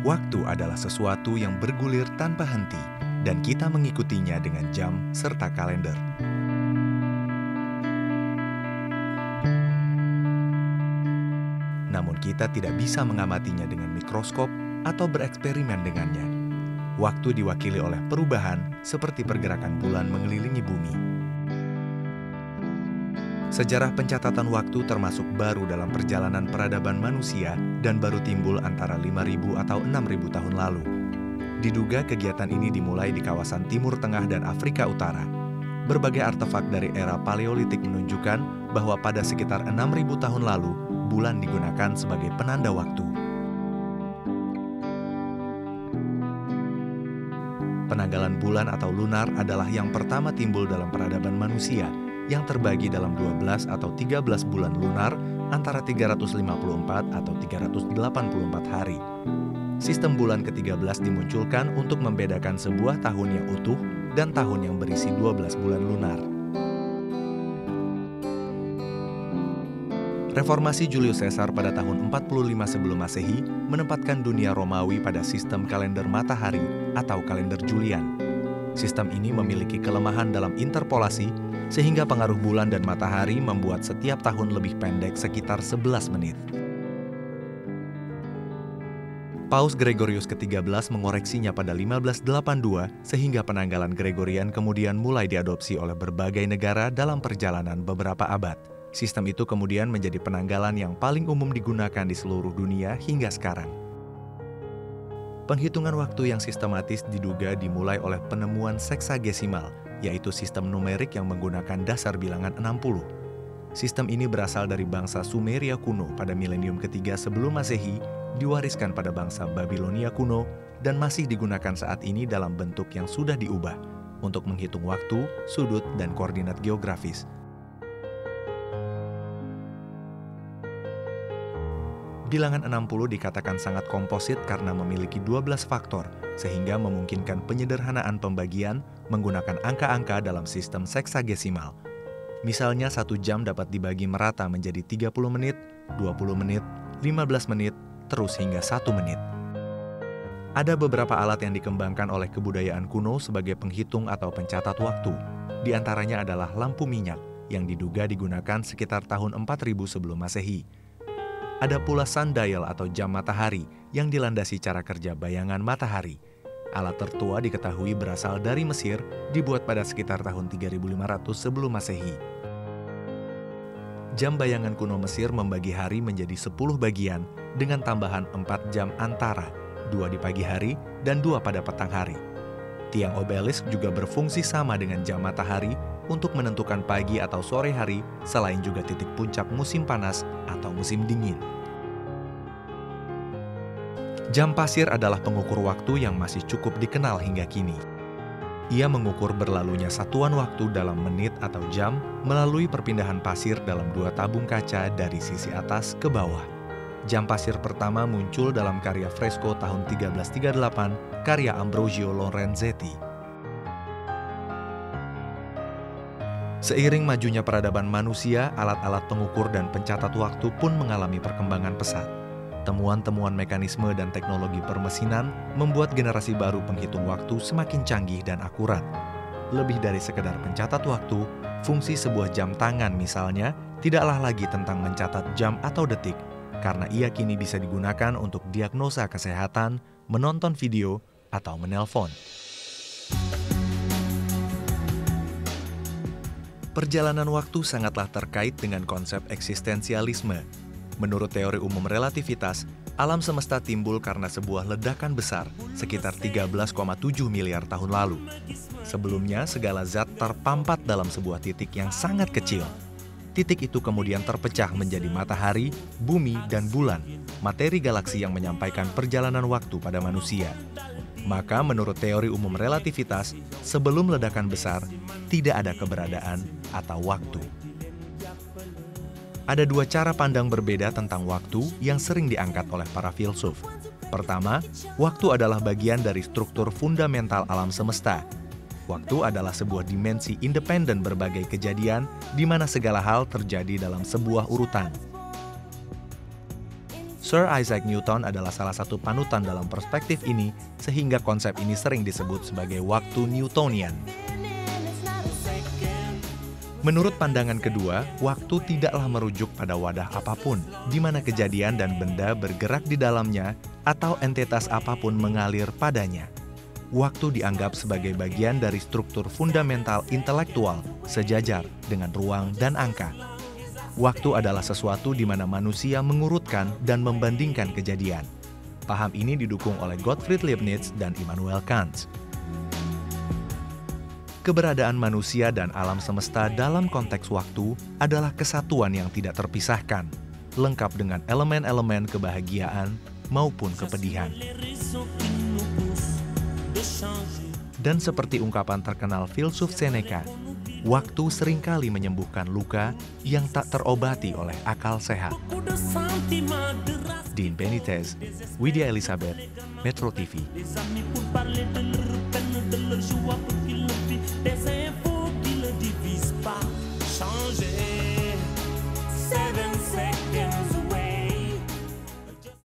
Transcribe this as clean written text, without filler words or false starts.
Waktu adalah sesuatu yang bergulir tanpa henti, dan kita mengikutinya dengan jam serta kalender. Namun kita tidak bisa mengamatinya dengan mikroskop atau bereksperimen dengannya. Waktu diwakili oleh perubahan seperti pergerakan bulan mengelilingi bumi. Sejarah pencatatan waktu termasuk baru dalam perjalanan peradaban manusia dan baru timbul antara 5.000 atau 6.000 tahun lalu. Diduga kegiatan ini dimulai di kawasan Timur Tengah dan Afrika Utara. Berbagai artefak dari era Paleolitik menunjukkan bahwa pada sekitar 6.000 tahun lalu, bulan digunakan sebagai penanda waktu. Penanggalan bulan atau lunar adalah yang pertama timbul dalam peradaban manusia, yang terbagi dalam 12 atau 13 bulan lunar antara 354 atau 384 hari. Sistem bulan ke-13 dimunculkan untuk membedakan sebuah tahun yang utuh dan tahun yang berisi 12 bulan lunar. Reformasi Julius Caesar pada tahun 45 sebelum Masehi menempatkan dunia Romawi pada sistem kalender matahari atau kalender Julian. Sistem ini memiliki kelemahan dalam interpolasi, sehingga pengaruh bulan dan matahari membuat setiap tahun lebih pendek sekitar 11 menit. Paus Gregorius ke-13 mengoreksinya pada 1582, sehingga penanggalan Gregorian kemudian mulai diadopsi oleh berbagai negara dalam perjalanan beberapa abad. Sistem itu kemudian menjadi penanggalan yang paling umum digunakan di seluruh dunia hingga sekarang. Penghitungan waktu yang sistematis diduga dimulai oleh penemuan seksagesimal, yaitu sistem numerik yang menggunakan dasar bilangan 60. Sistem ini berasal dari bangsa Sumeria kuno pada milenium ketiga sebelum Masehi, diwariskan pada bangsa Babilonia kuno, dan masih digunakan saat ini dalam bentuk yang sudah diubah untuk menghitung waktu, sudut, dan koordinat geografis. Bilangan 60 dikatakan sangat komposit karena memiliki 12 faktor, sehingga memungkinkan penyederhanaan pembagian menggunakan angka-angka dalam sistem seksagesimal. Misalnya 1 jam dapat dibagi merata menjadi 30 menit, 20 menit, 15 menit, terus hingga 1 menit. Ada beberapa alat yang dikembangkan oleh kebudayaan kuno sebagai penghitung atau pencatat waktu. Di antaranya adalah lampu minyak, yang diduga digunakan sekitar tahun 4000 sebelum Masehi. Ada pula sundial atau jam matahari yang dilandasi cara kerja bayangan matahari. Alat tertua diketahui berasal dari Mesir, dibuat pada sekitar tahun 3500 sebelum Masehi. Jam bayangan kuno Mesir membagi hari menjadi 10 bagian dengan tambahan 4 jam antara, 2 di pagi hari dan 2 pada petang hari. Tiang obelisk juga berfungsi sama dengan jam matahari untuk menentukan pagi atau sore hari, selain juga titik puncak musim panas atau musim dingin. Jam pasir adalah pengukur waktu yang masih cukup dikenal hingga kini. Ia mengukur berlalunya satuan waktu dalam menit atau jam melalui perpindahan pasir dalam 2 tabung kaca dari sisi atas ke bawah. Jam pasir pertama muncul dalam karya fresko tahun 1338 karya Ambrogio Lorenzetti. Seiring majunya peradaban manusia, alat-alat pengukur dan pencatat waktu pun mengalami perkembangan pesat. Temuan-temuan mekanisme dan teknologi permesinan membuat generasi baru penghitung waktu semakin canggih dan akurat. Lebih dari sekedar pencatat waktu, fungsi sebuah jam tangan misalnya tidaklah lagi tentang mencatat jam atau detik, karena ia kini bisa digunakan untuk diagnosa kesehatan, menonton video, atau menelpon. Perjalanan waktu sangatlah terkait dengan konsep eksistensialisme. Menurut teori umum relativitas, alam semesta timbul karena sebuah ledakan besar sekitar 13,7 miliar tahun lalu. Sebelumnya, segala zat terpampat dalam sebuah titik yang sangat kecil. Titik itu kemudian terpecah menjadi matahari, bumi, dan bulan, materi galaksi yang menyampaikan perjalanan waktu pada manusia. Maka menurut teori umum relativitas, sebelum ledakan besar, tidak ada keberadaan atau waktu. Ada 2 cara pandang berbeda tentang waktu yang sering diangkat oleh para filsuf. Pertama, waktu adalah bagian dari struktur fundamental alam semesta. Waktu adalah sebuah dimensi independen berbagai kejadian di mana segala hal terjadi dalam sebuah urutan. Sir Isaac Newton adalah salah satu panutan dalam perspektif ini, sehingga konsep ini sering disebut sebagai waktu Newtonian. Menurut pandangan kedua, waktu tidaklah merujuk pada wadah apapun, di mana kejadian dan benda bergerak di dalamnya, atau entitas apapun mengalir padanya. Waktu dianggap sebagai bagian dari struktur fundamental intelektual, sejajar dengan ruang dan angka. Waktu adalah sesuatu di mana manusia mengurutkan dan membandingkan kejadian. Paham ini didukung oleh Gottfried Leibniz dan Immanuel Kant. Keberadaan manusia dan alam semesta dalam konteks waktu adalah kesatuan yang tidak terpisahkan, lengkap dengan elemen-elemen kebahagiaan maupun kepedihan. Dan seperti ungkapan terkenal filsuf Seneca, waktu seringkali menyembuhkan luka yang tak terobati oleh akal sehat. Dean Benitez, Widya Elizabeth, Metro TV. Des infos qui ne divisent pas, changer.